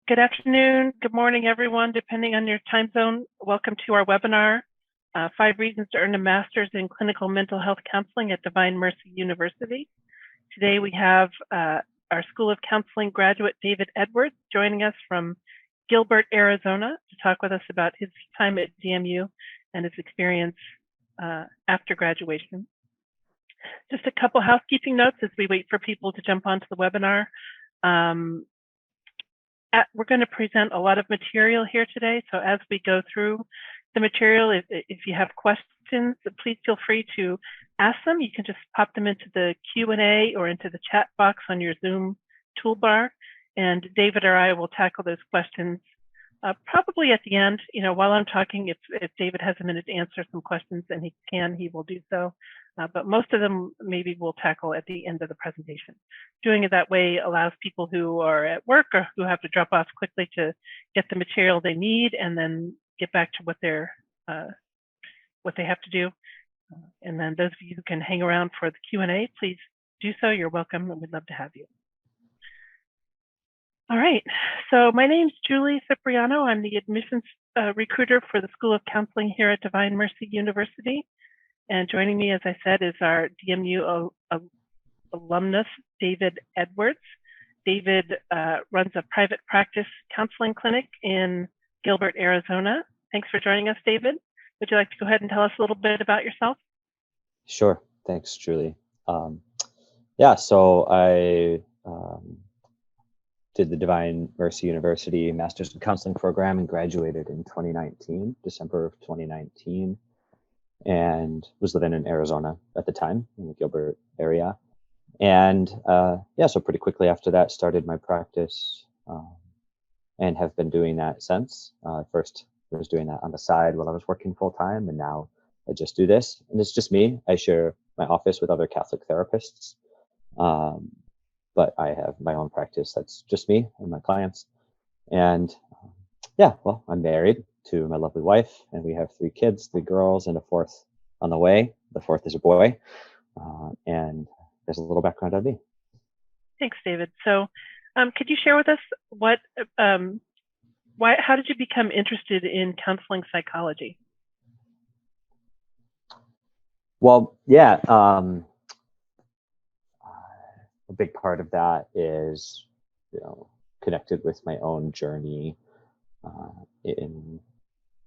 Good afternoon, good morning, everyone, depending on your time zone. Welcome to our webinar, 5 Reasons to Earn a Master's in Clinical Mental Health Counseling at Divine Mercy University. Today we have our School of Counseling graduate, David Edwards, joining us from Gilbert, Arizona, to talk with us about his time at DMU and his experience after graduation. Just a couple housekeeping notes as we wait for people to jump onto the webinar. We're going to present a lot of material here today, so as we go through the material, if you have questions, please feel free to ask them. You can just pop them into the Q&A or into the chat box on your Zoom toolbar, and David or I will tackle those questions probably at the end. You know, while I'm talking, if David has a minute to answer some questions, and he will do so. But most of them maybe we'll tackle at the end of the presentation. Doing it that way allows people who are at work or who have to drop off quickly to get the material they need and then get back to what they have to do. And then those of you who can hang around for the Q&A, please do so. You're welcome, and we'd love to have you. All right, so my name's Julie Cipriano. I'm the admissions recruiter for the School of Counseling here at Divine Mercy University. And joining me, as I said, is our DMU alumnus, David Edwards. David runs a private practice counseling clinic in Gilbert, Arizona. Thanks for joining us, David. Would you like to go ahead and tell us a little bit about yourself? Sure. Thanks, Julie. Yeah, so I did the Divine Mercy University Master's in Counseling program and graduated in 2019, December of 2019. And was living in Arizona at the time in the Gilbert area. And yeah, so pretty quickly after that started my practice and have been doing that since. First I was doing that on the side while I was working full time, and now I just do this. And it's just me. I share my office with other Catholic therapists, but I have my own practice that's just me and my clients. And yeah, well, I'm married to my lovely wife, and we have 3 kids, 3 girls, and a 4th on the way. The 4th is a boy, and there's a little background on me. Thanks, David. So, could you share with us how did you become interested in counseling psychology? Well, yeah, a big part of that is, connected with my own journey in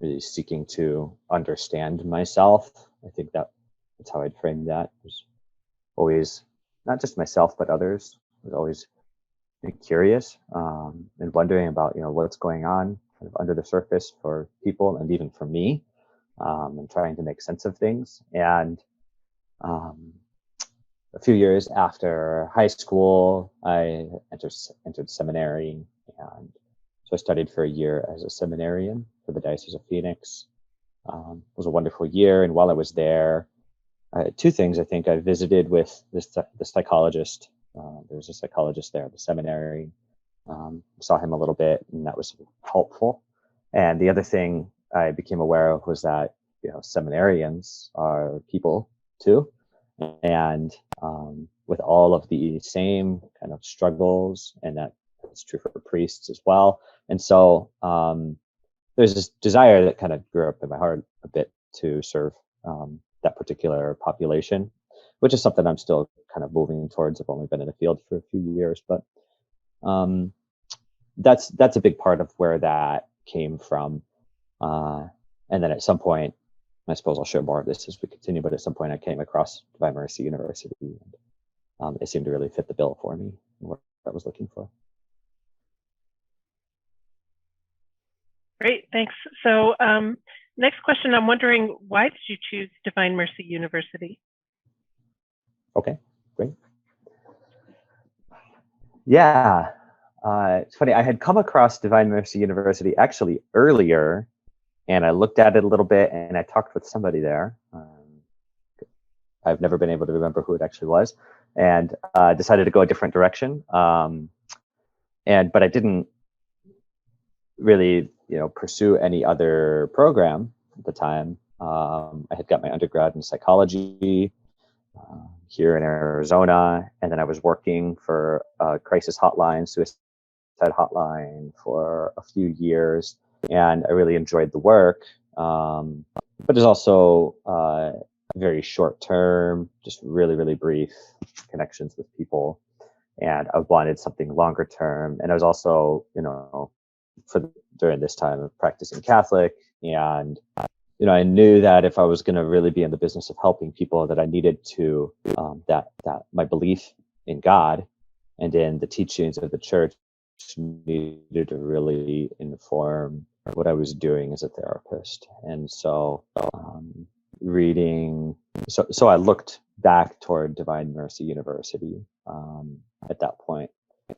really seeking to understand myself. I think that's how I'd frame that. Was always, not just myself, but others. Was always curious and wondering about, what's going on kind of under the surface for people and even for me, and trying to make sense of things. And a few years after high school, I entered seminary, and so I studied for a year as a seminarian for the Diocese of Phoenix. It was a wonderful year, and while I was there, 2 things. I think I visited with the psychologist. There was a psychologist there at the seminary. Saw him a little bit, and that was helpful. And the other thing I became aware of was that seminarians are people too, and with all of the same kind of struggles, and that's true for priests as well. And so there's this desire that kind of grew up in my heart a bit to serve that particular population, which is something I'm still kind of moving towards. I've only been in the field for a few years, but that's a big part of where that came from. And then at some point, I suppose I'll share more of this as we continue, but at some point I came across Divine Mercy University, and it seemed to really fit the bill for me and what I was looking for. Great, thanks. So next question, I'm wondering, why did you choose Divine Mercy University? Okay, great. Yeah, it's funny. I had come across Divine Mercy University actually earlier, and I looked at it a little bit, and I talked with somebody there. I've never been able to remember who it actually was, and decided to go a different direction. But I didn't really, pursue any other program at the time. I had got my undergrad in psychology here in Arizona, and then I was working for a crisis hotline, suicide hotline for a few years, and I really enjoyed the work. But it's also very short term, just really brief connections with people. And I wanted something longer term. And I was also, during this time of practicing Catholic, and I knew that if I was going to really be in the business of helping people, that I needed to that my belief in God and in the teachings of the church needed to really inform what I was doing as a therapist. And so so I looked back toward Divine Mercy University at that point.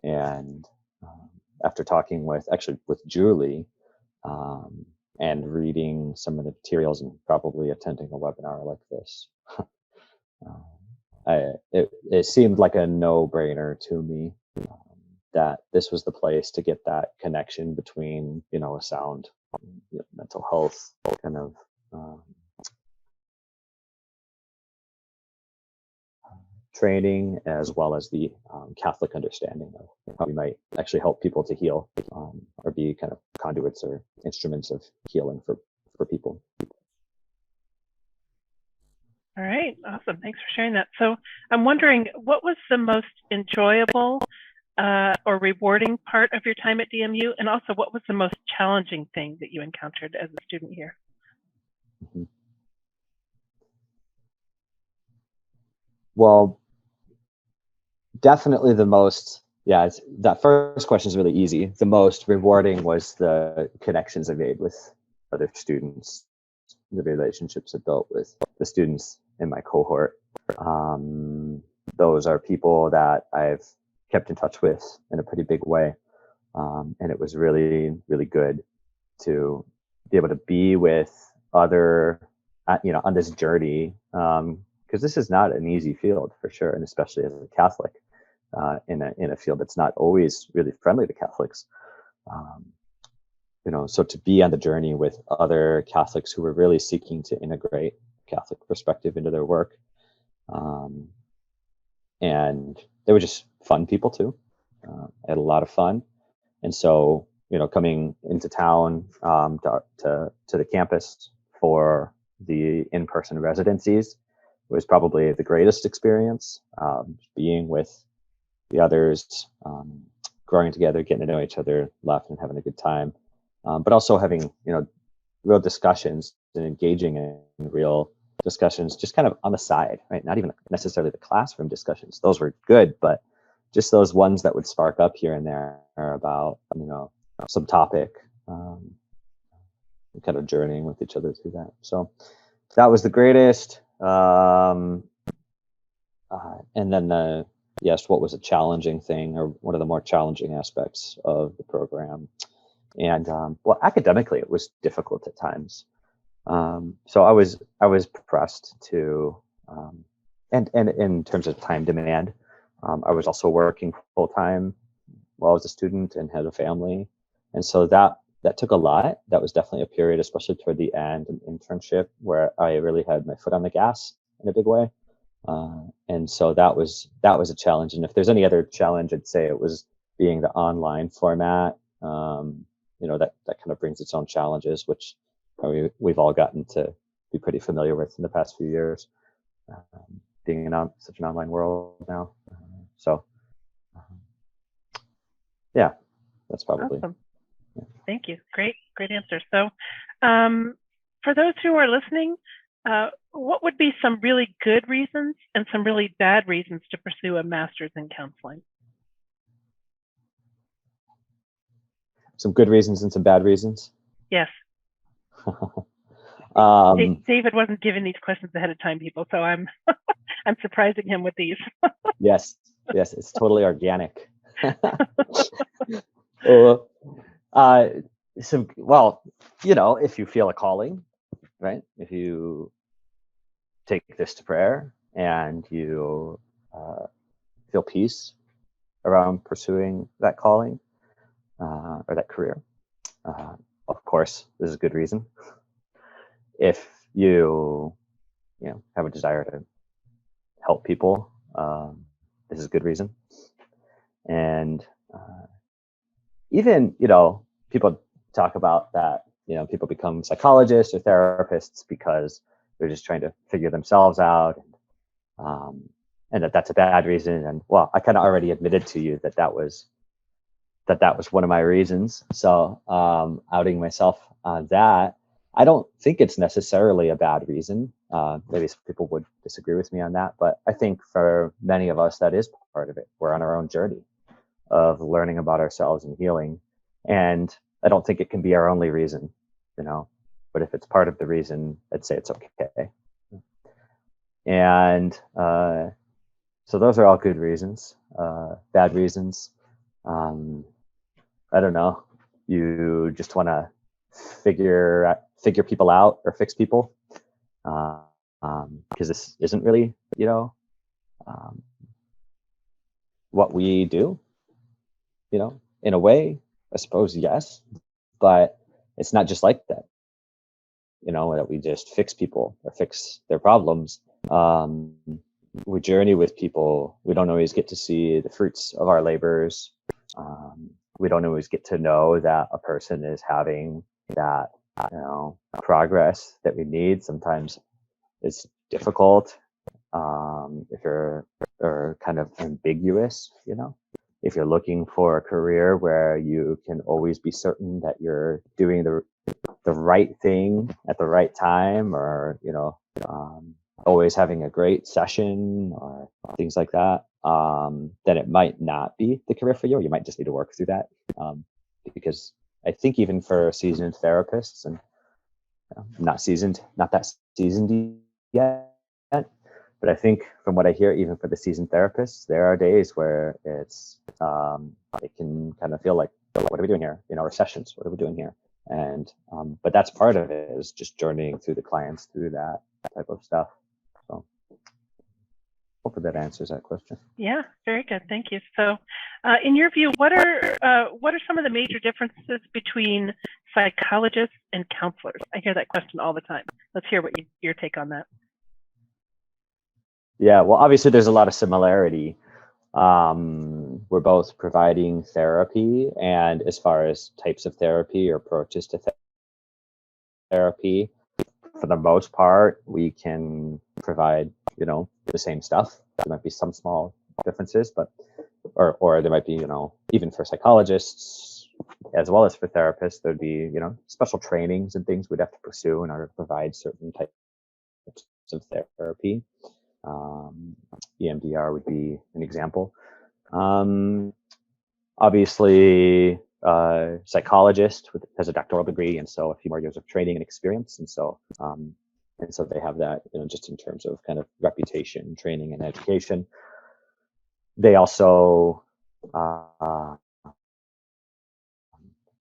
And after talking with Julie, and reading some of the materials and probably attending a webinar like this, it seemed like a no-brainer to me that this was the place to get that connection between, a sound mental health kind of training, as well as the Catholic understanding of how we might actually help people to heal, or be kind of conduits or instruments of healing for people. All right, awesome. Thanks for sharing that. So I'm wondering, what was the most enjoyable or rewarding part of your time at DMU? And also, what was the most challenging thing that you encountered as a student here? Mm-hmm. Well, definitely the most, that first question is really easy. The most rewarding was the connections I made with other students, the relationships I built with the students in my cohort. Those are people that I've kept in touch with in a pretty big way. And it was really good to be able to be with other, on this journey, because this is not an easy field for sure, and especially as a Catholic, in a field that's not always really friendly to Catholics. So to be on the journey with other Catholics who were really seeking to integrate Catholic perspective into their work, and they were just fun people too. I had a lot of fun, and so coming into town to the campus for the in-person residencies was probably the greatest experience. Being with the others, growing together, getting to know each other, laughing and having a good time, but also having real discussions and engaging in real discussions, just kind of on the side, right? Not even necessarily the classroom discussions; those were good, but just those ones that would spark up here and there about some topic, kind of journeying with each other through that. So that was the greatest. And then what was a challenging thing, or one of the more challenging aspects of the program? And well, academically, it was difficult at times. So I was pressed to, and in terms of time demand, I was also working full time while I was a student and had a family, and so that took a lot. That was definitely a period, especially toward the end, an internship, where I really had my foot on the gas in a big way. And so that was a challenge. And if there's any other challenge, I'd say it was being the online format. That kind of brings its own challenges, which we've all gotten to be pretty familiar with in the past few years, being in such an online world now. Yeah, that's probably. Awesome. Yeah. Thank you. Great answer. So for those who are listening, what would be some really good reasons and some really bad reasons to pursue a master's in counseling? Some good reasons and some bad reasons? Yes. David wasn't given these questions ahead of time, people, so I'm I'm surprising him with these. Yes, it's totally organic. If you feel a calling, right? If you take this to prayer and you feel peace around pursuing that calling or that career, of course, this is a good reason. If you have a desire to help people, this is a good reason. And even, people talk about that, people become psychologists or therapists because they're just trying to figure themselves out, and that's a bad reason. And well, I kind of already admitted to you that was one of my reasons. So outing myself on that, I don't think it's necessarily a bad reason. Maybe some people would disagree with me on that, but I think for many of us, that is part of it. We're on our own journey of learning about ourselves and healing. And I don't think it can be our only reason, but if it's part of the reason, I'd say it's okay. And so those are all good reasons. Bad reasons, I don't know. You just want to figure people out or fix people, because this isn't really, what we do. In a way, I suppose, yes, but it's not just like that. That we just fix people or fix their problems. We journey with people. We don't always get to see the fruits of our labors. We don't always get to know that a person is having that, progress that we need. Sometimes it's difficult, if you're kind of ambiguous, if you're looking for a career where you can always be certain that you're doing the right thing at the right time, or, always having a great session or things like that, then it might not be the career for you. You might just need to work through that, because I think even for seasoned therapists, and not that seasoned yet, but I think from what I hear, even for the seasoned therapists, there are days where it can kind of feel like, what are we doing here? Or sessions, what are we doing here? And but that's part of it, is just journeying through the clients through that type of stuff. So hopefully that answers that question. Yeah, very good. Thank you. So in your view, what are some of the major differences between psychologists and counselors? I hear that question all the time. Let's hear what your take on that. Yeah, well, obviously there's a lot of similarity. We're both providing therapy, and as far as types of therapy or approaches to therapy, for the most part, we can provide, the same stuff. There might be some small differences, but, or there might be, even for psychologists as well as for therapists, there'd be, special trainings and things we'd have to pursue in order to provide certain types of therapy. EMDR would be an example. Obviously, psychologist has a doctoral degree, and so a few more years of training and experience, and so they have that, just in terms of kind of reputation, training, and education. They also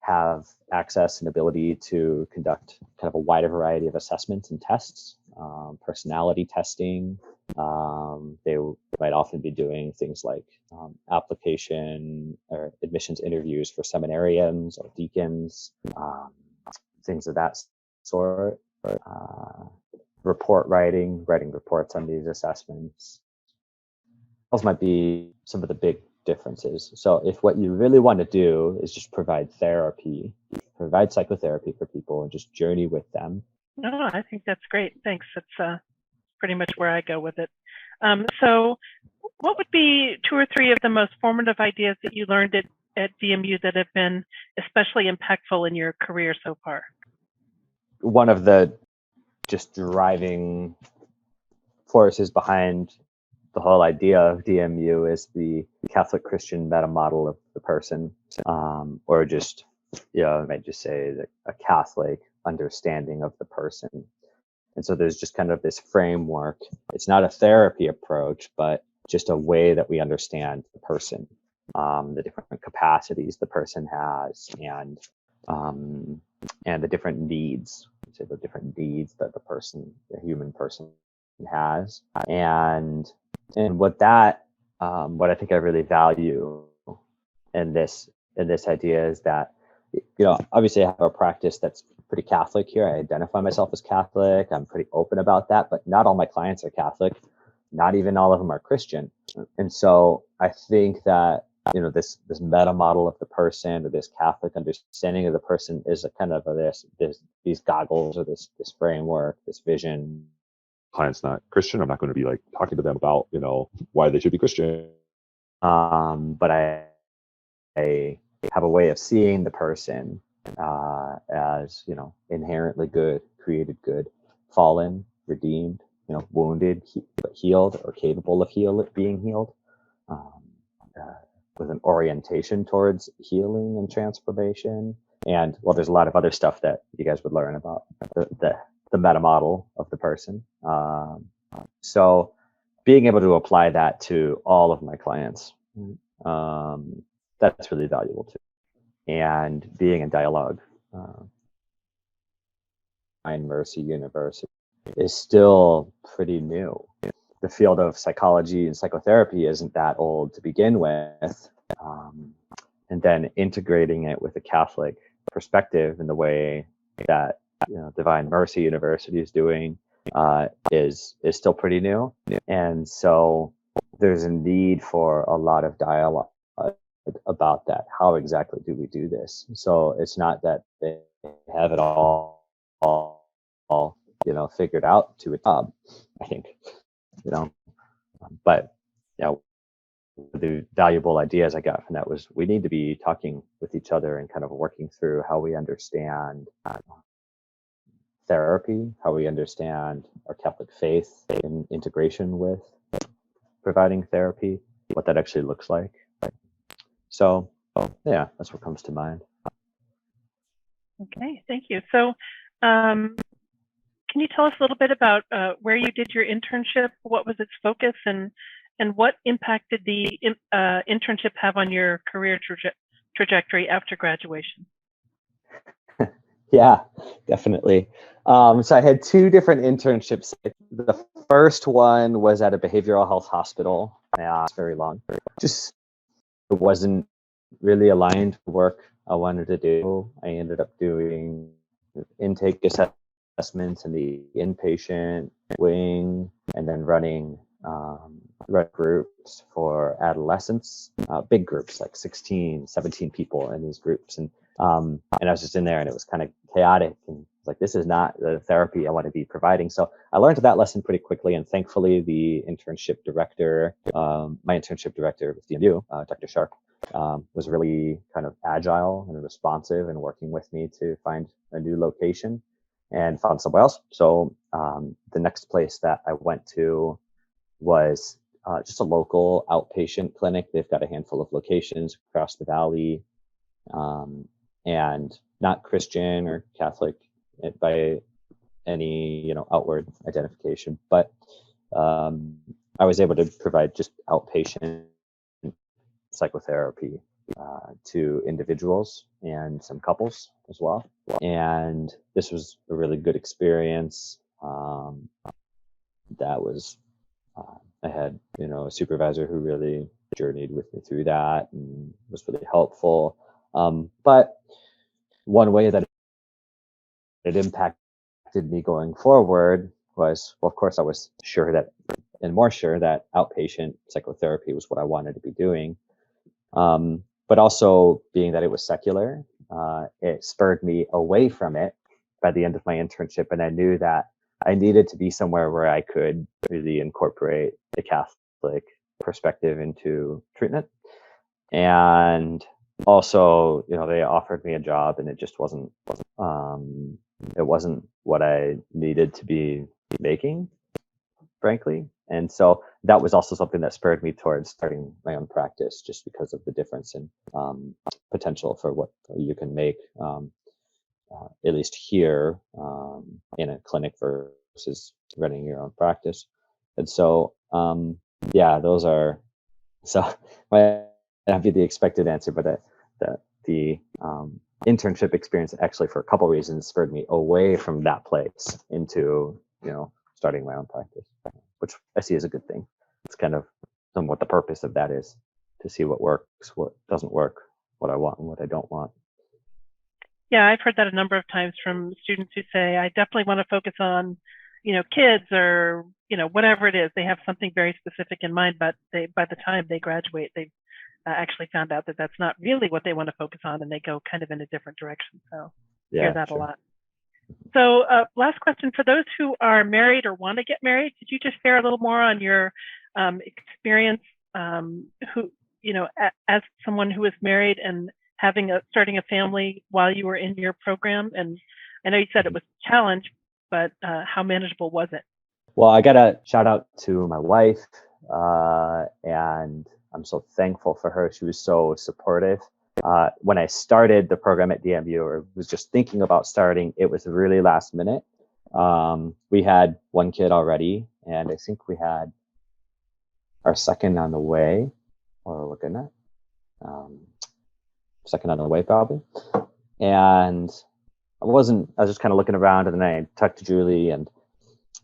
have access and ability to conduct kind of a wider variety of assessments and tests, personality testing. They might often be doing things like application or admissions interviews for seminarians or deacons, things of that sort. Report writing reports on these assessments. Those might be some of the big differences. So if what you really want to do is just provide psychotherapy for people and just journey with them. No, I think that's great. Thanks. That's pretty much where I go with it. So what would be 2 or 3 of the most formative ideas that you learned at DMU that have been especially impactful in your career so far? One of the just driving forces behind the whole idea of DMU is the Catholic Christian meta model of the person, or just, I might just say that a Catholic understanding of the person. And so there's just kind of this framework. It's not a therapy approach, but just a way that we understand the person, the different capacities the person has, and the different needs. So the different needs that the human person has, and what I think I really value in this idea is that, obviously I have a practice that's pretty Catholic here. I identify myself as Catholic. I'm pretty open about that, but not all my clients are Catholic. Not even all of them are Christian. And so I think that this meta model of the person, or this Catholic understanding of the person is a kind of these goggles, or this framework, this vision. Client's not Christian, I'm not going to be like talking to them about, why they should be Christian. But I have a way of seeing the person as, inherently good, created good, fallen, redeemed, wounded, but healed, or capable of being healed, with an orientation towards healing and transformation. And well, there's a lot of other stuff that you guys would learn about the meta model of the person. So being able to apply that to all of my clients, that's really valuable too. And being in dialogue. MSC University is still pretty new. The field of psychology and psychotherapy isn't that old to begin with. And then integrating it with a Catholic perspective in the way that Divine Mercy University is doing is still pretty new. And so there's a need for a lot of dialogue about that. How exactly do we do this? So it's not that they have it all figured out to a job, I think, but the valuable ideas I got from that was we need to be talking with each other and kind of working through how we understand therapy, how we understand our Catholic faith in integration with providing therapy, what that actually looks like. So yeah, that's what comes to mind. Okay, thank you. So can you tell us a little bit about where you did your internship? What was its focus, and what impact did the internship have on your career trajectory after graduation? Yeah, definitely. So I had two different internships. The first one was at a behavioral health hospital. It's very long. Just it wasn't really aligned with work I wanted to do. I ended up doing intake assessments in the inpatient wing, and then running groups for adolescents, big groups, like 16, 17 people in these groups. And I was just in there, and it was kind of chaotic, and like, this is not the therapy I want to be providing. So I learned that lesson pretty quickly, and thankfully the internship director, my internship director with DMU, Dr. Sharp, was really kind of agile and responsive in working with me to find a new location, and found somewhere else. So the next place that I went to was just a local outpatient clinic. They've got a handful of locations across the valley, and not Christian or Catholic by any outward identification, but I was able to provide just outpatient psychotherapy to individuals and some couples as well. And this was a really good experience. That was I had a supervisor who really journeyed with me through that and was really helpful. But one way that it impacted me going forward was, well, of course, I was more sure that outpatient psychotherapy was what I wanted to be doing. But also, being that it was secular, it spurred me away from it by the end of my internship. And I knew that I needed to be somewhere where I could really incorporate the Catholic perspective into treatment. And also, they offered me a job, and it just wasn't what I needed to be making, frankly. And so that was also something that spurred me towards starting my own practice, just because of the difference in potential for what you can make, at least here, in a clinic versus running your own practice. And so, those are, so might not be the expected answer, but the internship experience actually, for a couple reasons, spurred me away from that place into, starting my own practice, which I see as a good thing. It's kind of somewhat the purpose of that is to see what works, what doesn't work, what I want and what I don't want. Yeah, I've heard that a number of times from students who say, I definitely want to focus on, kids or, whatever it is. They have something very specific in mind, but by the time they graduate, they've actually found out that that's not really what they want to focus on, and they go kind of in a different direction. So Yeah, hear that sure. a lot. So last question, for those who are married or want to get married, could you just share a little more on your experience, who, you know, as someone who is married and starting a family while you were in your program? And I know you said it was a challenge, but how manageable was it? Well, I got a shout out to my wife, and I'm so thankful for her. She was so supportive. When I started the program at DMU, or was just thinking about starting, it was really last minute. We had one kid already, and I think we had our second on the way, or we're gonna second on the way probably. And I was just kind of looking around, and then I talked to Julie, and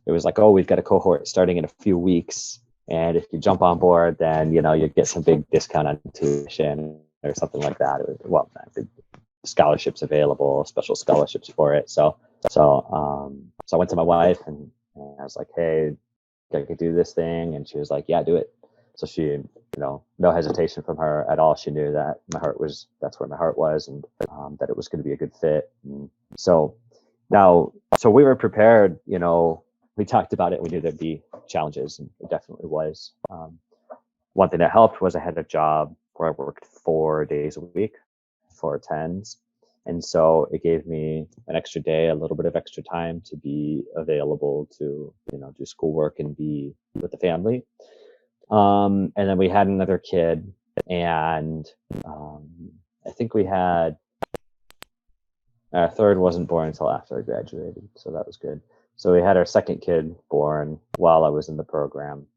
it was like, oh, we've got a cohort starting in a few weeks, and if you jump on board, then you get some big discount on tuition or something like that. Well, scholarships available, special scholarships for it. So I went to my wife, and I was like, hey, I could do this thing, and she was like, yeah, do it. So she, no hesitation from her at all. She knew that that's where my heart was, and that it was going to be a good fit. And so we were prepared. We talked about it. We knew there'd be challenges, and it definitely was. One thing that helped was I had a job where I worked 4 days a week, 4 10s. And so it gave me an extra day, a little bit of extra time to be available to, do schoolwork and be with the family. And then we had another kid, and I think we had our third wasn't born until after I graduated, so that was good. So we had our second kid born while I was in the program.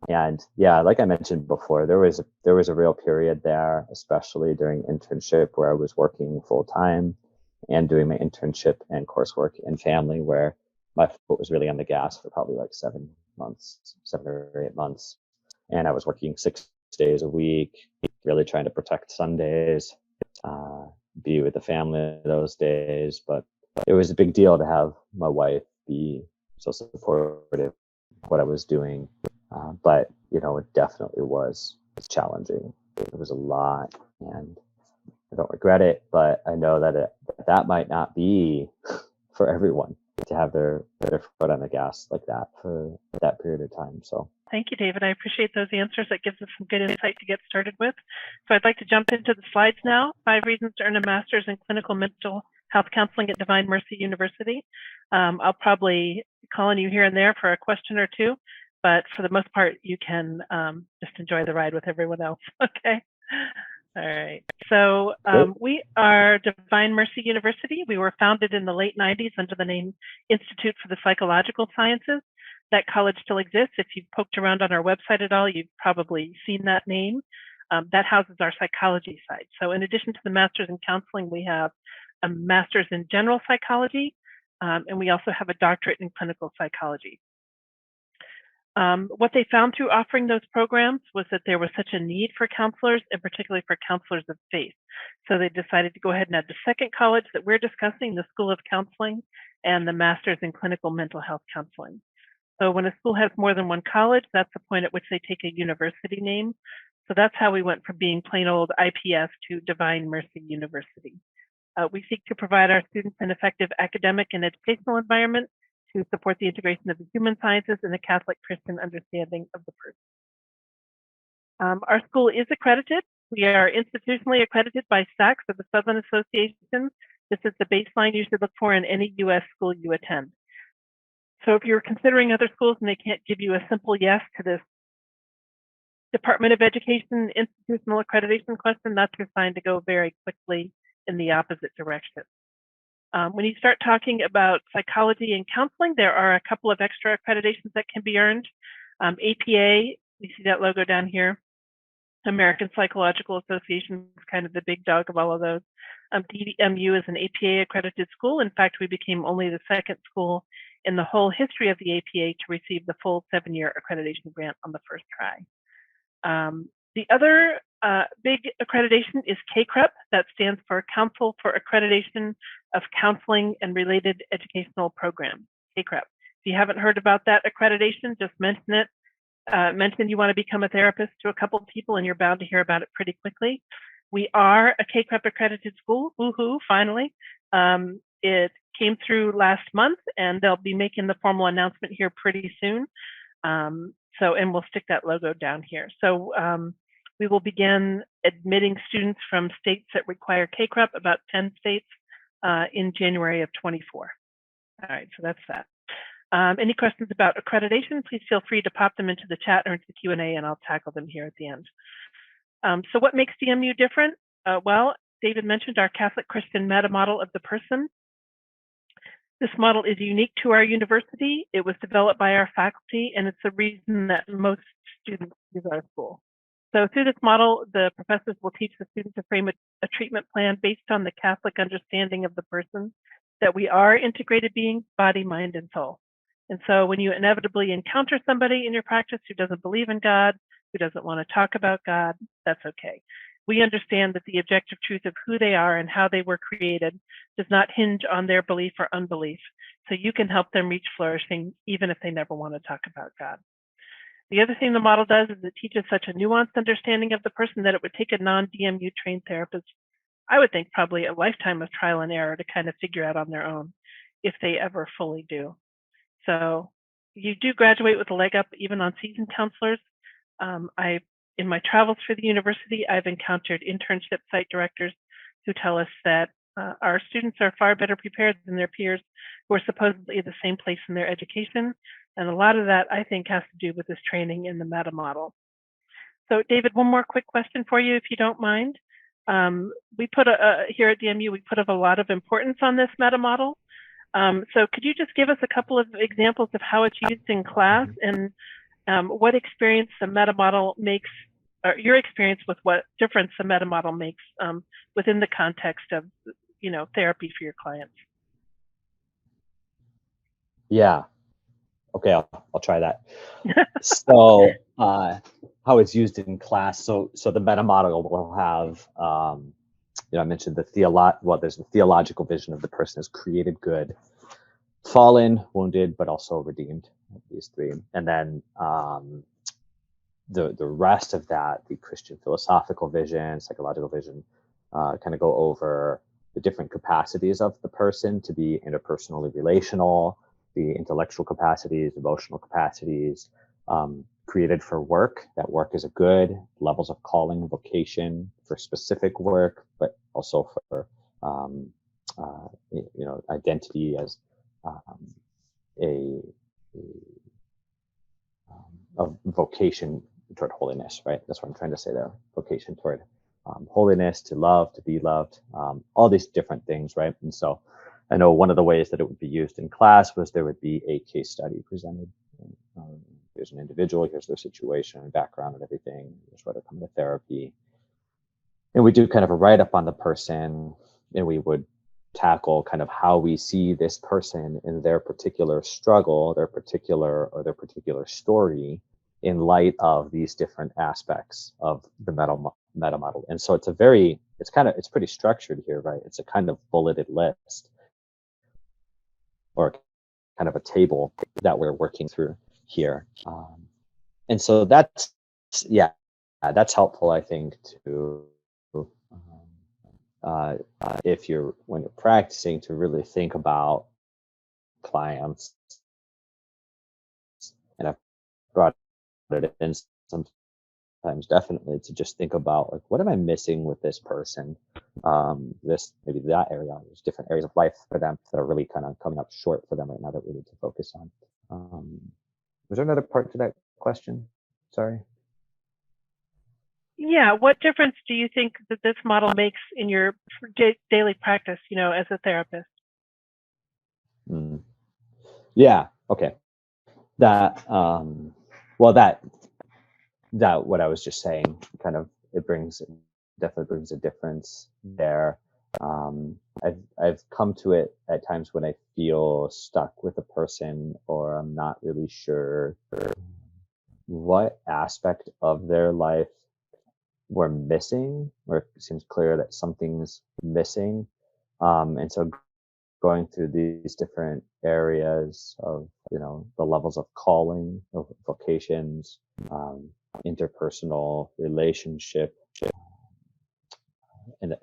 And yeah, like I mentioned before, there was a real period there, especially during internship, where I was working full time and doing my internship and coursework and family, where my foot was really on the gas for probably like 7 or 8 months. And I was working 6 days a week, really trying to protect Sundays, be with the family those days. But it was a big deal to have my wife be so supportive of what I was doing. But it definitely was challenging. It was a lot, and I don't regret it, but I know that that might not be for everyone to have their foot on the gas like that for that period of time. So thank you, David. I appreciate those answers. That gives us some good insight to get started with. So I'd like to jump into the slides now. 5 reasons to earn a master's in clinical mental health counseling at Divine Mercy University. I'll probably call on you here and there for a question or two, but for the most part, you can just enjoy the ride with everyone else. Okay. All right. So we are Divine Mercy University. We were founded in the late 90s under the name Institute for the Psychological Sciences. That college still exists. If you've poked around on our website at all, you've probably seen that name. That houses our psychology side. So in addition to the master's in counseling, we have a master's in general psychology, and we also have a doctorate in clinical psychology. What they found through offering those programs was that there was such a need for counselors, and particularly for counselors of faith. So they decided to go ahead and add the second college that we're discussing, the School of Counseling, and the Master's in Clinical Mental Health Counseling. So when a school has more than one college, that's the point at which they take a university name. So that's how we went from being plain old IPS to Divine Mercy University. We seek to provide our students an effective academic and educational environment to support the integration of the human sciences and the Catholic Christian understanding of the person. Our school is accredited. We are institutionally accredited by SACS, or the Southern Association. This is the baseline you should look for in any U.S. school you attend. So if you're considering other schools and they can't give you a simple yes to this Department of Education institutional accreditation question, that's your sign to go very quickly in the opposite direction. When you start talking about psychology and counseling, there are a couple of extra accreditations that can be earned. APA, you see that logo down here. American Psychological Association is kind of the big dog of all of those. DMU is an APA accredited school. In fact, we became only the second school in the whole history of the APA to receive the full 7-year accreditation grant on the first try. The other big accreditation is CACREP. That stands for Council for Accreditation of Counseling and Related Educational Programs, CACREP. If you haven't heard about that accreditation, just mention it. mentioned you want to become a therapist to a couple of people, and you're bound to hear about it pretty quickly. We are a KCREP accredited school. Woohoo! Finally, it came through last month, and they'll be making the formal announcement here pretty soon. And we'll stick that logo down here. So we will begin admitting students from states that require KCREP, about 10 states, in January of 24. All right, so that's that. Any questions about accreditation, please feel free to pop them into the chat or into the Q&A, and I'll tackle them here at the end. So what makes DMU different? Well, David mentioned our Catholic Christian meta model of the person. This model is unique to our university. It was developed by our faculty, and it's the reason that most students use our school. So through this model, the professors will teach the students to frame a treatment plan based on the Catholic understanding of the person, that we are integrated beings, body, mind, and soul. And so when you inevitably encounter somebody in your practice who doesn't believe in God, who doesn't want to talk about God, that's okay. We understand that the objective truth of who they are and how they were created does not hinge on their belief or unbelief. So you can help them reach flourishing even if they never want to talk about God. The other thing the model does is it teaches such a nuanced understanding of the person that it would take a non-DMU trained therapist, I would think probably a lifetime of trial and error to kind of figure out on their own, if they ever fully do. So you do graduate with a leg up even on seasoned counselors. In my travels for the university, I've encountered internship site directors who tell us that our students are far better prepared than their peers who are supposedly at the same place in their education. And a lot of that, I think, has to do with this training in the meta model. So David, one more quick question for you, if you don't mind. We put here at DMU, we put a lot of importance on this meta model. So could you just give us a couple of examples of how it's used in class and what experience the meta model makes, or your experience with what difference the meta model makes within the context of, therapy for your clients? Yeah. Okay, I'll try that. So how it's used in class. So the meta model will have, I mentioned there's the theological vision of the person as created good, fallen, wounded, but also redeemed, these three. And then the rest of that, the Christian philosophical vision, psychological vision, kind of go over the different capacities of the person to be interpersonally relational, the intellectual capacities, emotional capacities, created for work, that work is a good, levels of calling, vocation for specific work, but also for, identity as a vocation toward holiness, right? That's what I'm trying to say there. Vocation toward holiness, to love, to be loved, all these different things, right? And so I know one of the ways that it would be used in class was there would be a case study presented. Here's an individual, here's their situation and background and everything, here's why they're coming to therapy. And we do kind of a write-up on the person, and we would tackle kind of how we see this person in their particular struggle, their particular story in light of these different aspects of the meta model. And so it's pretty structured here, right? It's a kind of bulleted list, or kind of a table that we're working through here. And so that's helpful, I think, to when you're practicing, to really think about clients. And I've brought it in sometimes, definitely, to just think about, like, what am I missing with this person? Maybe that area, there's different areas of life for them that are really kind of coming up short for them right now that we need to focus on. Was there another part to that question? Sorry. Yeah, what difference do you think that this model makes in your daily practice, as a therapist? Yeah, okay. That, that what I was just saying, kind of, definitely brings a difference there. I've come to it at times when I feel stuck with a person, or I'm not really sure what aspect of their life we're missing, or it seems clear that something's missing. And so going through these different areas of the levels of calling, of vocations, interpersonal relationship, and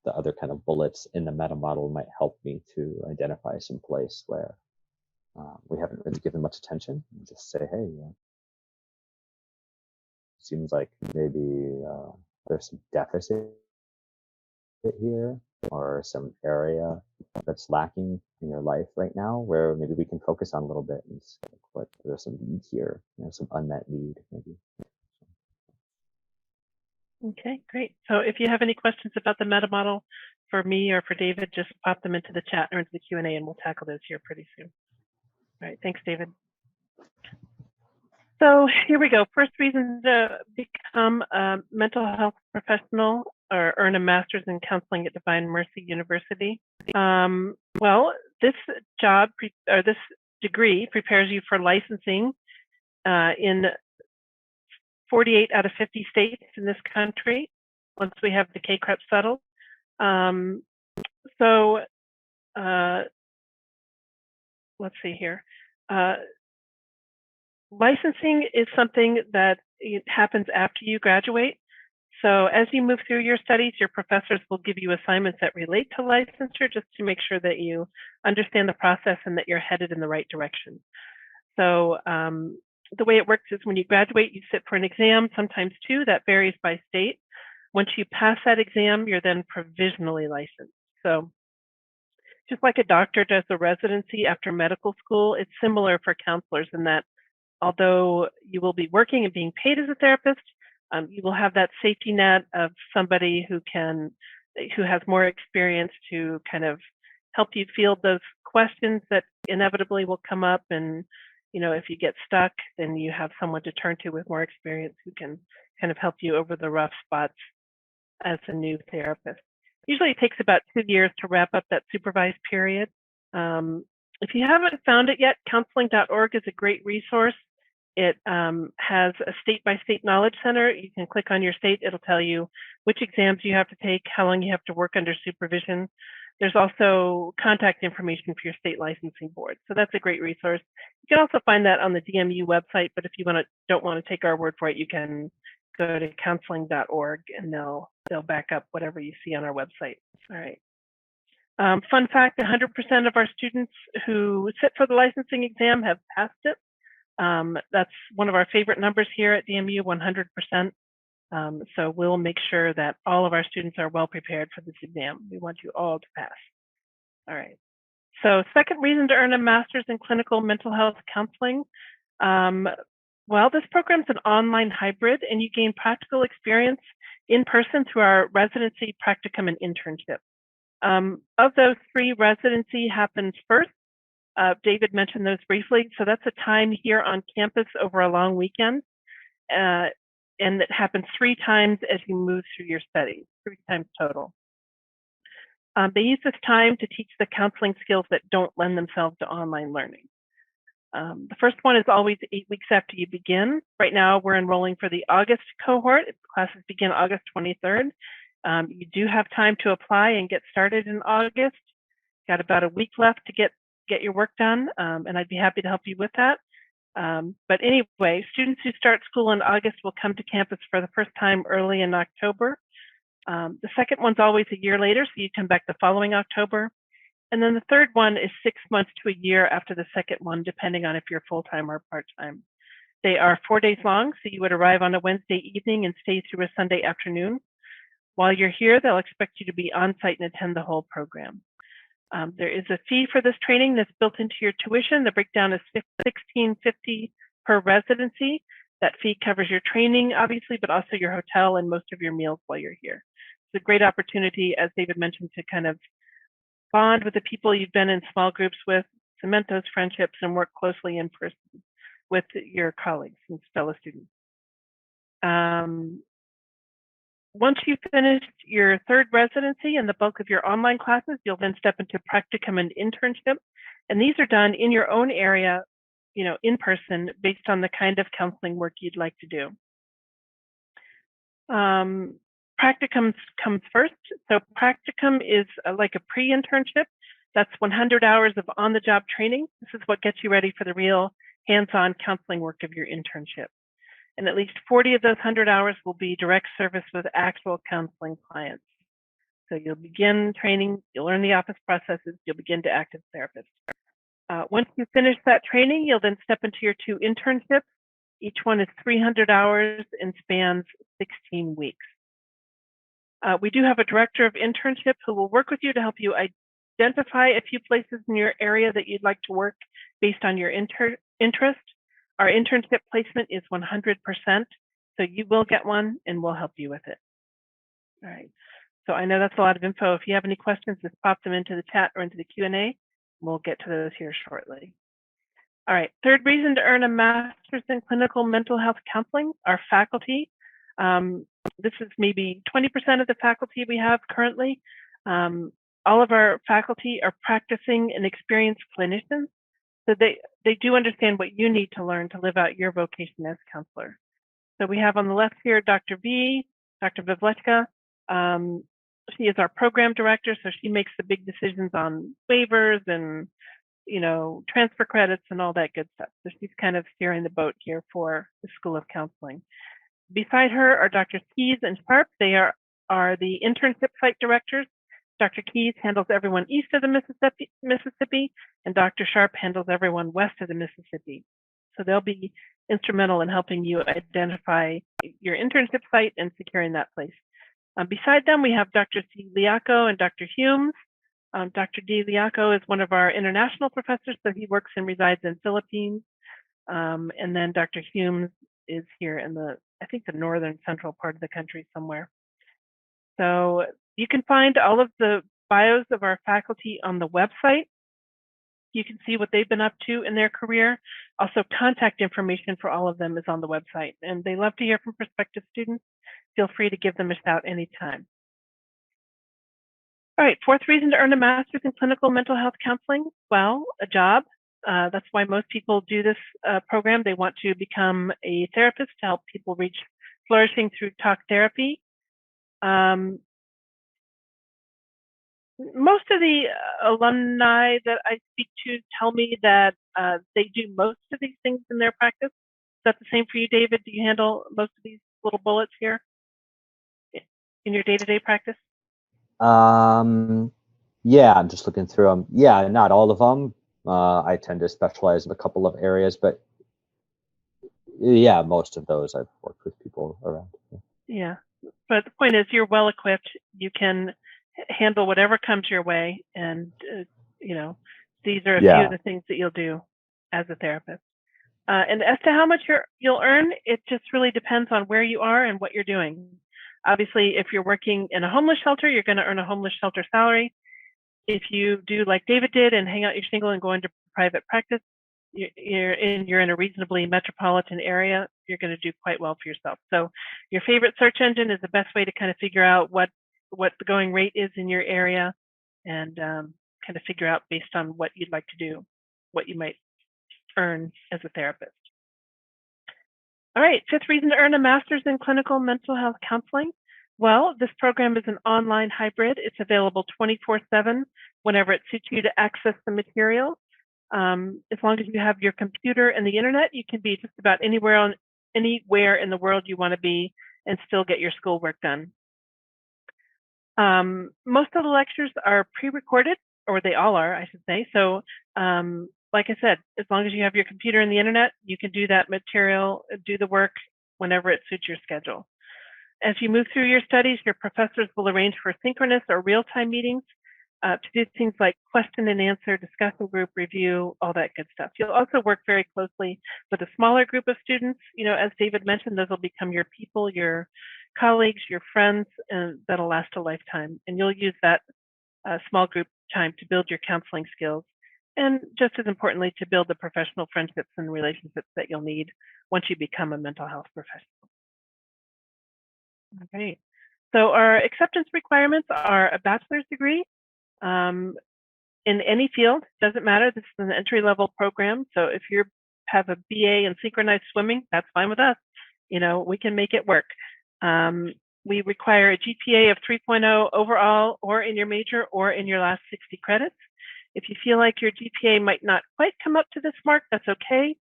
the other kind of bullets in the meta model might help me to identify some place where we haven't really given much attention, and just say, hey, seems like maybe there's some deficit here, or some area that's lacking in your life right now, where maybe we can focus on a little bit and see what there's some need here, some unmet need maybe. Okay, great. So if you have any questions about the meta model for me or for David, just pop them into the chat or into the Q&A, and we'll tackle those here pretty soon. All right, thanks, David. So here we go. First reason to become a mental health professional or earn a master's in counseling at Divine Mercy University. Well, this this degree prepares you for licensing in 48 out of 50 states in this country once we have the KCREP settled. Let's see here. Licensing is something that happens after you graduate. So as you move through your studies, your professors will give you assignments that relate to licensure, just to make sure that you understand the process and that you're headed in the right direction. So the way it works is when you graduate, you sit for an exam, sometimes two, that varies by state. Once you pass that exam, you're then provisionally licensed. So just like a doctor does a residency after medical school, it's similar for counselors in that although you will be working and being paid as a therapist, you will have that safety net of somebody who has more experience to kind of help you field those questions that inevitably will come up. And if you get stuck, then you have someone to turn to with more experience who can kind of help you over the rough spots as a new therapist. Usually it takes about 2 years to wrap up that supervised period. If you haven't found it yet, counseling.org is a great resource. It has a state-by-state knowledge center. You can click on your state. It'll tell you which exams you have to take, how long you have to work under supervision. There's also contact information for your state licensing board. So that's a great resource. You can also find that on the DMU website, but if you don't want to take our word for it, you can go to counseling.org and they'll back up whatever you see on our website. All right. Fun fact, 100% of our students who sit for the licensing exam have passed it. That's one of our favorite numbers here at DMU, 100%. So we'll make sure that all of our students are well prepared for this exam. We want you all to pass. All right. So second reason to earn a master's in clinical mental health counseling. Well, this program's an online hybrid, and you gain practical experience in person through our residency, practicum, and internship. Of those three, residency happens first. David mentioned those briefly. So that's a time here on campus over a long weekend. And it happens 3 times as you move through your studies, 3 times total. They use this time to teach the counseling skills that don't lend themselves to online learning. The first one is always 8 weeks after you begin. Right now, we're enrolling for the August cohort. Classes begin August 23rd. You do have time to apply and get started in August. Got about a week left to get your work done, and I'd be happy to help you with that. But anyway, students who start school in August will come to campus for the first time early in October. The second one's always a year later, so you come back the following October. And then the third one is 6 months to a year after the second one, depending on if you're full-time or part-time. They are 4 days long, so you would arrive on a Wednesday evening and stay through a Sunday afternoon. While you're here, they'll expect you to be on-site and attend the whole program. There is a fee for this training that's built into your tuition. The breakdown is $16.50 per residency. That fee covers your training, obviously, but also your hotel and most of your meals while you're here. It's a great opportunity, as David mentioned, to kind of bond with the people you've been in small groups with, cement those friendships, and work closely in person with your colleagues and fellow students. Once you've finished your third residency and the bulk of your online classes, you'll then step into practicum and internship. And these are done in your own area, in person, based on the kind of counseling work you'd like to do. Practicum comes first. So practicum is like a pre-internship. That's 100 hours of on-the-job training. This is what gets you ready for the real hands-on counseling work of your internship. And at least 40 of those 100 hours will be direct service with actual counseling clients. So you'll begin training, you'll learn the office processes, you'll begin to act as a therapist. Once you finish that training, you'll then step into your 2 internships. Each one is 300 hours and spans 16 weeks. We do have a director of internship who will work with you to help you identify a few places in your area that you'd like to work based on your interest. Our internship placement is 100%, so you will get one and we'll help you with it. All right, so I know that's a lot of info. If you have any questions, just pop them into the chat or into the Q&A. We'll get to those here shortly. All right, third reason to earn a master's in clinical mental health counseling, our faculty. This is maybe 20% of the faculty we have currently. All of our faculty are practicing and experienced clinicians, so they do understand what you need to learn to live out your vocation as a counselor. So we have on the left here, Dr. Vivlechka. She is our program director, so she makes the big decisions on waivers and transfer credits and all that good stuff. So she's kind of steering the boat here for the School of Counseling. Beside her are Dr. Keys and Sharp. They are the internship site directors. Dr. Keys handles everyone east of the Mississippi, and Dr. Sharp handles everyone west of the Mississippi. So they'll be instrumental in helping you identify your internship site and securing that place. Beside them, we have Dr. C. Liaco and Dr. Humes. Dr. D. Liaco is one of our international professors, so he works and resides in Philippines. And then Dr. Humes is here in I think the northern central part of the country somewhere. So you can find all of the bios of our faculty on the website. You can see what they've been up to in their career. Also, contact information for all of them is on the website, and they love to hear from prospective students. Feel free to give them a shout anytime. All right, fourth reason to earn a master's in clinical mental health counseling, well, a job. That's why most people do this program. They want to become a therapist to help people reach flourishing through talk therapy. Most of the alumni that I speak to tell me that they do most of these things in their practice. Is that the same for you, David? Do you handle most of these little bullets here in your day-to-day practice? Yeah, I'm just looking through them. Yeah, not all of them. I tend to specialize in a couple of areas, but yeah, most of those I've worked with people around. Yeah, but the point is you're well equipped. You can handle whatever comes your way, and these are a few of the things that you'll do as a therapist. And as to how much you'll earn, it just really depends on where you are and what you're doing. Obviously, if you're working in a homeless shelter, you're going to earn a homeless shelter salary. If you do like David did and hang out your shingle and go into private practice, you're in a reasonably metropolitan area, you're going to do quite well for yourself. So your favorite search engine is the best way to kind of figure out what the going rate is in your area, and kind of figure out based on what you'd like to do, what you might earn as a therapist. All right, fifth reason to earn a master's in clinical mental health counseling. Well, this program is an online hybrid. It's available 24/7 whenever it suits you to access the material. As long as you have your computer and the internet, you can be just about anywhere in the world you want to be and still get your schoolwork done. Most of the lectures are pre-recorded, or they all are, I should say. So like I said, as long as you have your computer and the internet, you can do that material, do the work whenever it suits your schedule. As you move through your studies, your professors will arrange for synchronous or real-time meetings to do things like question and answer, discussion group review, all that good stuff. You'll also work very closely with a smaller group of students. As David mentioned, those will become your people, your colleagues, your friends, and that'll last a lifetime. And you'll use that small group time to build your counseling skills. And just as importantly, to build the professional friendships and relationships that you'll need once you become a mental health professional. Okay, so our acceptance requirements are a bachelor's degree in any field, doesn't matter. This is an entry-level program, so if you have a BA in synchronized swimming, that's fine with us. We can make it work. We require a GPA of 3.0 overall, or in your major, or in your last 60 credits. If you feel like your GPA might not quite come up to this mark, that's okay.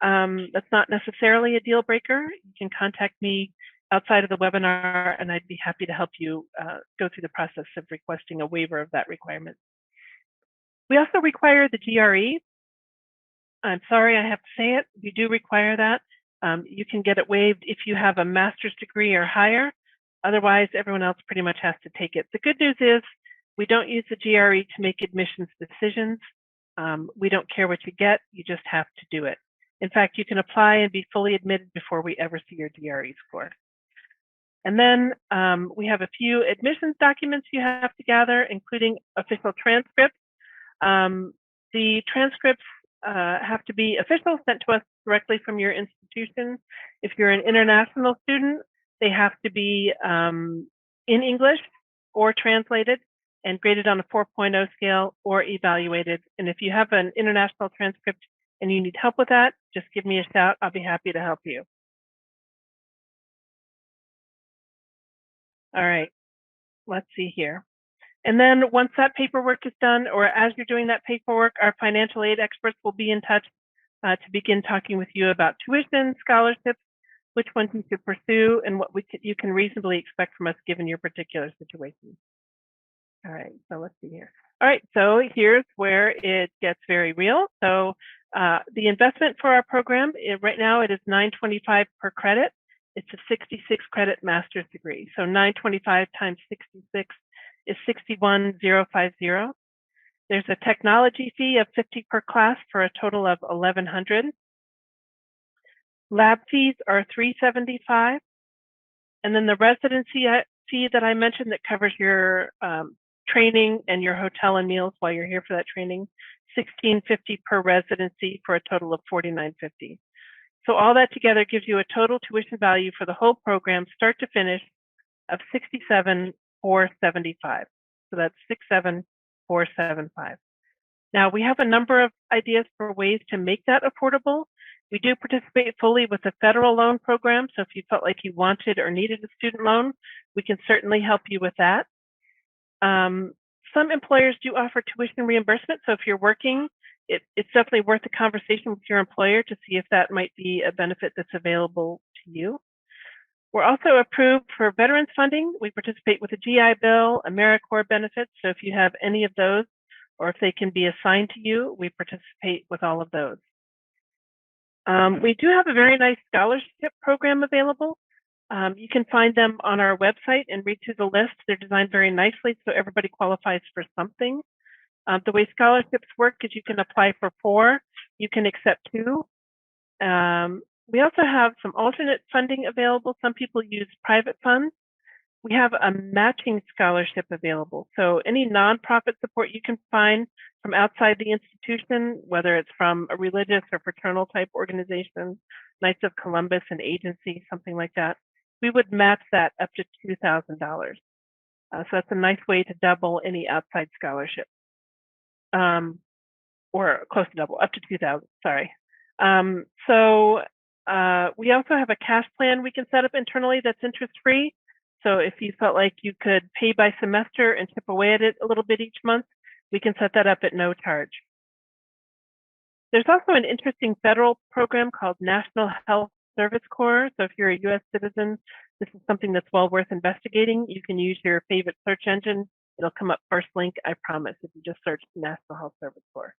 That's not necessarily a deal breaker. You can contact me outside of the webinar, and I'd be happy to help you go through the process of requesting a waiver of that requirement. We also require the GRE. I'm sorry, I have to say it. You do require that. You can get it waived if you have a master's degree or higher. Otherwise, everyone else pretty much has to take it. The good news is we don't use the GRE to make admissions decisions. We don't care what you get, you just have to do it. In fact, you can apply and be fully admitted before we ever see your GRE score. And then we have a few admissions documents you have to gather, including official transcripts. The transcripts have to be official, sent to us directly from your institution. If you're an international student, they have to be in English or translated and graded on a 4.0 scale or evaluated. And if you have an international transcript and you need help with that, just give me a shout. I'll be happy to help you. All right, let's see here. And then once that paperwork is done, or as you're doing that paperwork, our financial aid experts will be in touch to begin talking with you about tuition, scholarships, which ones you should pursue, and what you can reasonably expect from us given your particular situation. All right, so let's see here. All right, so here's where it gets very real. So the investment for our program, right now it is $925 per credit. It's a 66 credit master's degree. So 925 times 66 is 61,050. There's a technology fee of $50 per class for a total of $1,100. Lab fees are $375. And then the residency fee that I mentioned that covers your training and your hotel and meals while you're here for that training, $1,650 per residency for a total of $4,950. So all that together gives you a total tuition value for the whole program, start to finish, of $67,475. So that's $67,475. Now we have a number of ideas for ways to make that affordable. We do participate fully with the federal loan program. So if you felt like you wanted or needed a student loan, we can certainly help you with that. Some employers do offer tuition reimbursement. So if you're working, it's definitely worth a conversation with your employer to see if that might be a benefit that's available to you. We're also approved for veterans funding. We participate with a GI Bill, AmeriCorps benefits. So if you have any of those, or if they can be assigned to you, we participate with all of those. We do have a very nice scholarship program available. You can find them on our website and read through the list. They're designed very nicely so everybody qualifies for something. The way scholarships work is you can apply for 4, you can accept 2. We also have some alternate funding available. Some people use private funds. We have a matching scholarship available. So any nonprofit support you can find from outside the institution, whether it's from a religious or fraternal type organization, Knights of Columbus, an agency, something like that, we would match that up to $2,000. So that's a nice way to double any outside scholarship. Or close to double, up to 2,000, sorry. We also have a cash plan we can set up internally that's interest-free. So if you felt like you could pay by semester and chip away at it a little bit each month, we can set that up at no charge. There's also an interesting federal program called National Health Service Corps. So if you're a US citizen, this is something that's well worth investigating. You can use your favorite search engine. It'll come up first link, I promise, if you just search National Health Service Corps.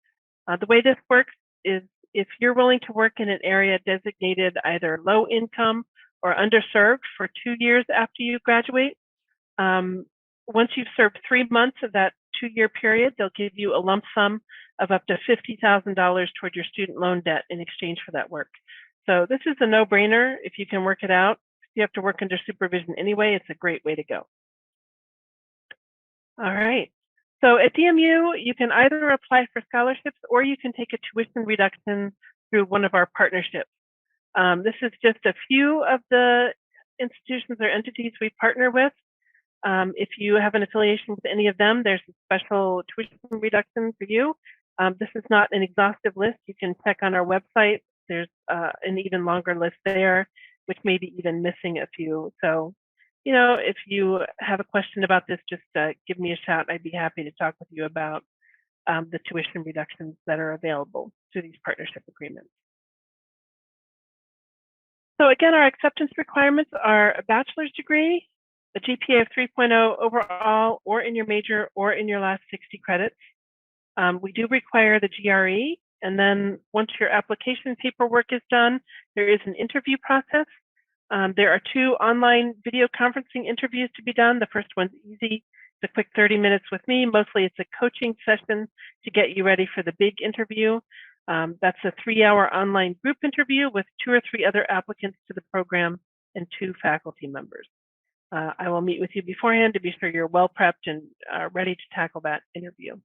The way this works is if you're willing to work in an area designated either low income or underserved for 2 years after you graduate, once you've served 3 months of that 2-year period, they'll give you a lump sum of up to $50,000 toward your student loan debt in exchange for that work. So this is a no-brainer if you can work it out. If you have to work under supervision anyway, it's a great way to go. All right. So at DMU, you can either apply for scholarships or you can take a tuition reduction through one of our partnerships. This is just a few of the institutions or entities we partner with. If you have an affiliation with any of them, there's a special tuition reduction for you. This is not an exhaustive list. You can check on our website. There's an even longer list there, which may be even missing a few. So, you know, if you have a question about this, just give me a shout. I'd be happy to talk with you about the tuition reductions that are available through these partnership agreements. So again, our acceptance requirements are a bachelor's degree, a GPA of 3.0 overall, or in your major, or in your last 60 credits. We do require the GRE, and then once your application paperwork is done, there is an interview process. There are 2 online video conferencing interviews to be done. The first one's easy. It's a quick 30 minutes with me. Mostly it's a coaching session to get you ready for the big interview. That's a 3-hour online group interview with 2 or 3 other applicants to the program and 2 faculty members. I will meet with you beforehand to be sure you're well prepped and ready to tackle that interview.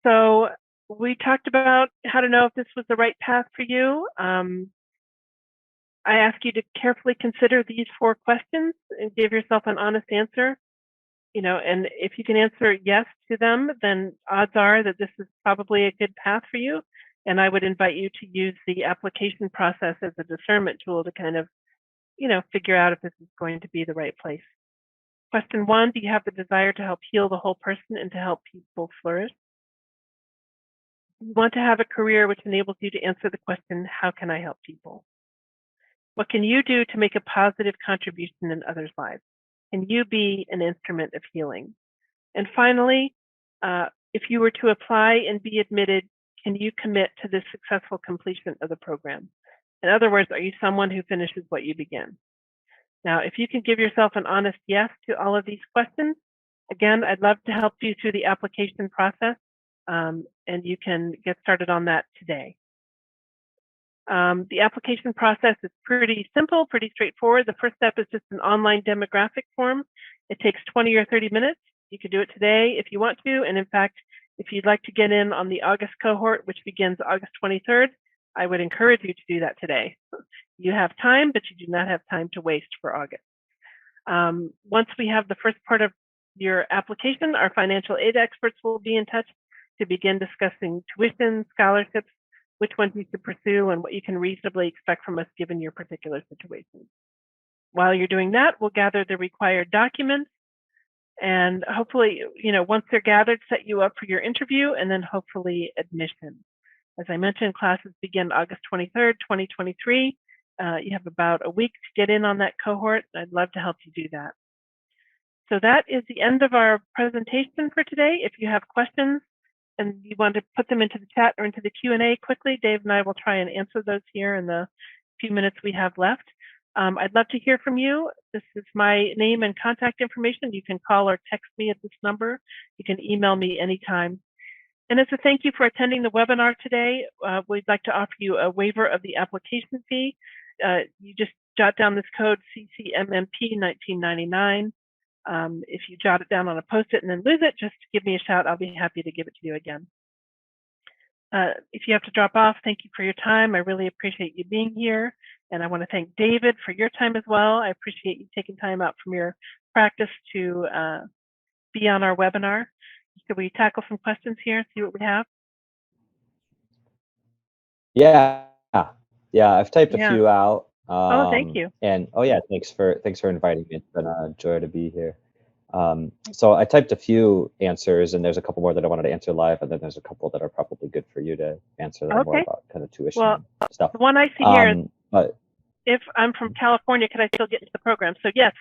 So we talked about how to know if this was the right path for you. I ask you to carefully consider these 4 questions and give yourself an honest answer. You know, and if you can answer yes to them, then odds are that this is probably a good path for you. And I would invite you to use the application process as a discernment tool to kind of, you know, figure out if this is going to be the right place. Question 1, do you have the desire to help heal the whole person and to help people flourish? You want to have a career which enables you to answer the question, how can I help people? What can you do to make a positive contribution in others' lives? Can you be an instrument of healing? And finally, if you were to apply and be admitted, can you commit to the successful completion of the program? In other words, are you someone who finishes what you begin? Now, if you can give yourself an honest yes to all of these questions, again, I'd love to help you through the application process, and you can get started on that today. The application process is pretty simple, pretty straightforward. The first step is just an online demographic form. It takes 20 or 30 minutes. You could do it today if you want to. And in fact, if you'd like to get in on the August cohort, which begins August 23rd, I would encourage you to do that today. You have time, but you do not have time to waste for August. Once we have the first part of your application, our financial aid experts will be in touch to begin discussing tuition, scholarships, which ones you should pursue, and what you can reasonably expect from us given your particular situation. While you're doing that, we'll gather the required documents, and hopefully, you know, once they're gathered, set you up for your interview, and then hopefully admission. As I mentioned, classes begin August 23rd, 2023. You have about a week to get in on that cohort. I'd love to help you do that. So that is the end of our presentation for today. If you have questions and you want to put them into the chat or into the Q&A quickly, Dave and I will try and answer those here in the few minutes we have left. I'd love to hear from you. This is my name and contact information. You can call or text me at this number. You can email me anytime. And as a thank you for attending the webinar today, we'd like to offer you a waiver of the application fee. You just jot down this code CCMMP 1999. If you jot it down on a post-it and then lose it, just give me a shout. I'll be happy to give it to you again. If you have to drop off, thank you for your time. I really appreciate you being here. And I want to thank David for your time as well. I appreciate you taking time out from your practice to be on our webinar. Should we tackle some questions here, see what we have? Yeah, I've typed a few out. Oh, thank you. And oh yeah, thanks for inviting me. It's been a joy to be here. So I typed a few answers, and there's a couple more that I wanted to answer live, and then there's a couple that are probably good for you to answer that are more about kind of tuition stuff. The one I see here is, if I'm from California, could I still get into the program? So yes,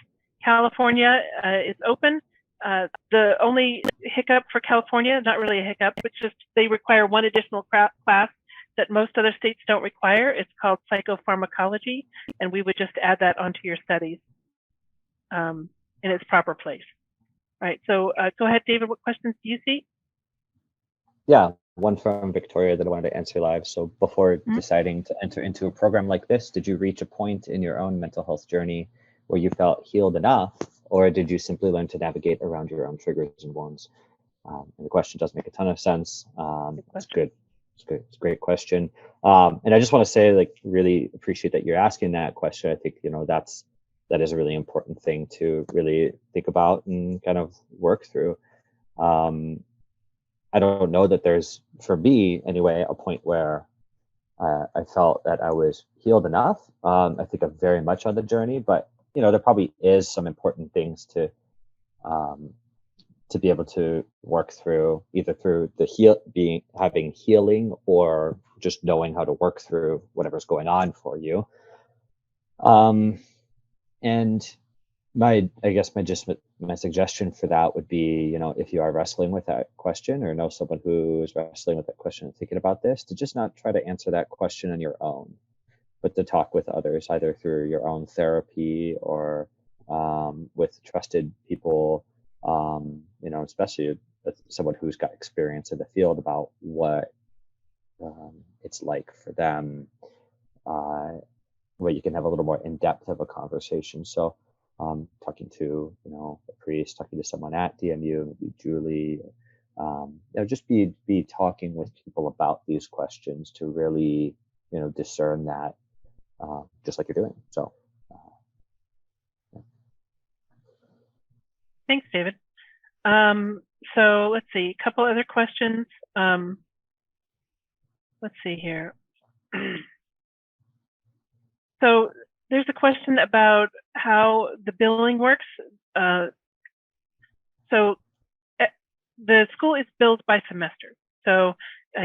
California is open. The only hiccup for California, not really a hiccup, but just they require one additional class that most other states don't require. It's called psychopharmacology, and we would just add that onto your studies in its proper place. All right, so go ahead, David, what questions do you see? Yeah, one from Victoria that I wanted to answer live. So before deciding to enter into a program like this, did you reach a point in your own mental health journey where you felt healed enough, or did you simply learn to navigate around your own triggers and wounds? And the question does make a ton of sense. It's good. It's a great question. And I just want to say, like, really appreciate that you're asking that question. I think, you know, that is a really important thing to really think about and kind of work through. I don't know that there's, for me anyway, a point where I felt that I was healed enough. I think I'm very much on the journey, but you know, there probably is some important things to to be able to work through either through the having healing or just knowing how to work through whatever's going on for you. And my suggestion for that would be, if you are wrestling with that question or know someone who is wrestling with that question and thinking about this, to just not try to answer that question on your own, but to talk with others, either through your own therapy or with trusted people, especially with someone who's got experience in the field about what it's like for them, where you can have a little more in-depth of a conversation. So talking to, a priest, talking to someone at DMU, maybe Julie, just be talking with people about these questions to really, discern that, just like you're doing. So. Yeah. Thanks, David. So let's see, a couple other questions. Let's see here. So there's a question about how the billing works. So the school is billed by semester. So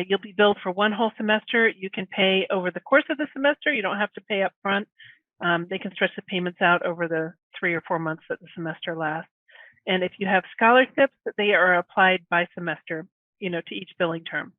you'll be billed for one whole semester. You can pay over the course of the semester. You don't have to pay up front. They can stretch the payments out over the 3 or 4 months that the semester lasts. And if you have scholarships, they are applied by semester, to each billing term.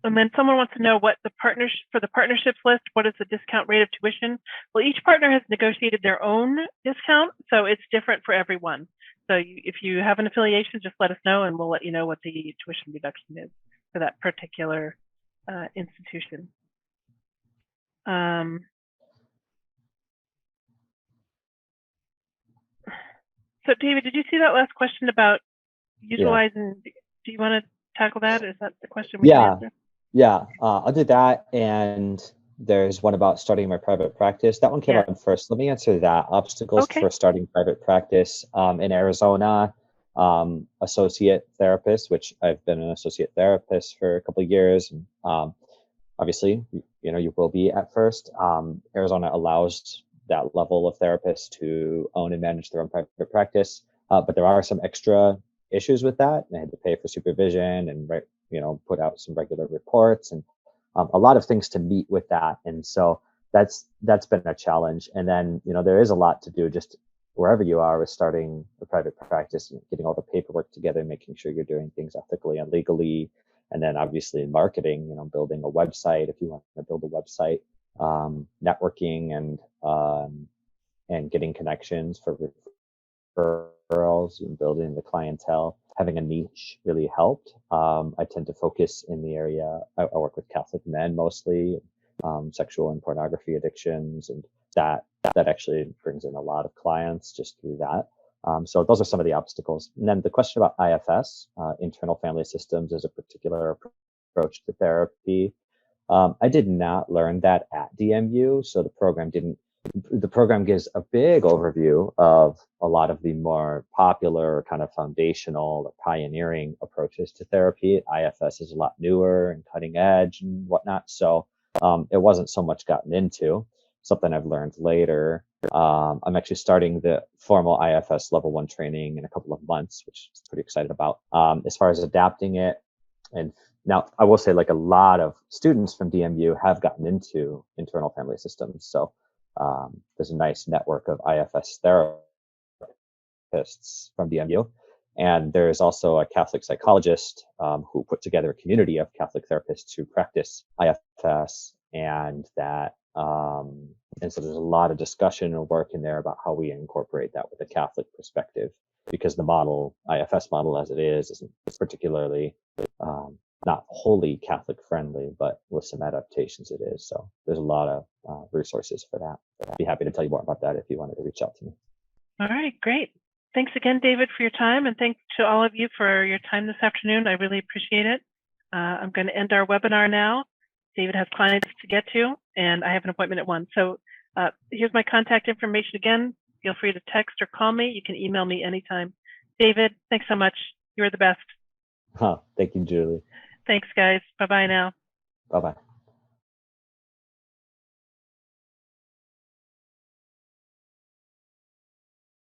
And then someone wants to know what for the partnerships list, what is the discount rate of tuition? Well, each partner has negotiated their own discount, so it's different for everyone. So if you have an affiliation, just let us know and we'll let you know what the tuition reduction is for that particular institution. So David, did you see that last question about utilizing? Yeah. Do you want to tackle that? Is that the question we can answer? Yeah, I'll do that. And there's one about starting my private practice. That one came on first. Let me answer that. Obstacles for starting private practice in Arizona. Associate therapist, which I've been an associate therapist for a couple of years. Obviously, you will be at first. Arizona allows that level of therapist to own and manage their own private practice, but there are some extra issues with that. They had to pay for supervision and put out some regular reports and a lot of things to meet with that. And so that's been a challenge. And then there is a lot to do just wherever you are with starting a private practice and getting all the paperwork together, making sure you're doing things ethically and legally. And then obviously in marketing, building a website, if you want to build a website, networking and getting connections for referrals and building the clientele. Having a niche really helped. I tend to focus in the area. I work with Catholic men mostly, sexual and pornography addictions, and that actually brings in a lot of clients just through that. So those are some of the obstacles. And then the question about IFS, internal family systems, is a particular approach to therapy. I did not learn that at DMU, so the program gives a big overview of a lot of the more popular kind of foundational or pioneering approaches to therapy. IFS is a lot newer and cutting edge and whatnot. So it wasn't so much gotten into. Something I've learned later. I'm actually starting the formal IFS level 1 training in a couple of months, which I'm pretty excited about. As far as adapting it, and now I will say, like, a lot of students from DMU have gotten into internal family systems. So there's a nice network of IFS therapists from DMU. And there's also a Catholic psychologist who put together a community of Catholic therapists who practice IFS, and so there's a lot of discussion and work in there about how we incorporate that with a Catholic perspective, because the IFS model as it isn't particularly not wholly Catholic friendly, but with some adaptations it is. So there's a lot of resources for that. I'd be happy to tell you more about that if you wanted to reach out to me. All right, great. Thanks again, David, for your time, and thanks to all of you for your time this afternoon. I really appreciate it. I'm going to end our webinar now. David has clients to get to, and I have an appointment at 1. So here's my contact information again. Feel free to text or call me. You can email me anytime. David, thanks so much. You're the best. Thank you, Julie. Thanks, guys. Bye-bye now. Bye-bye.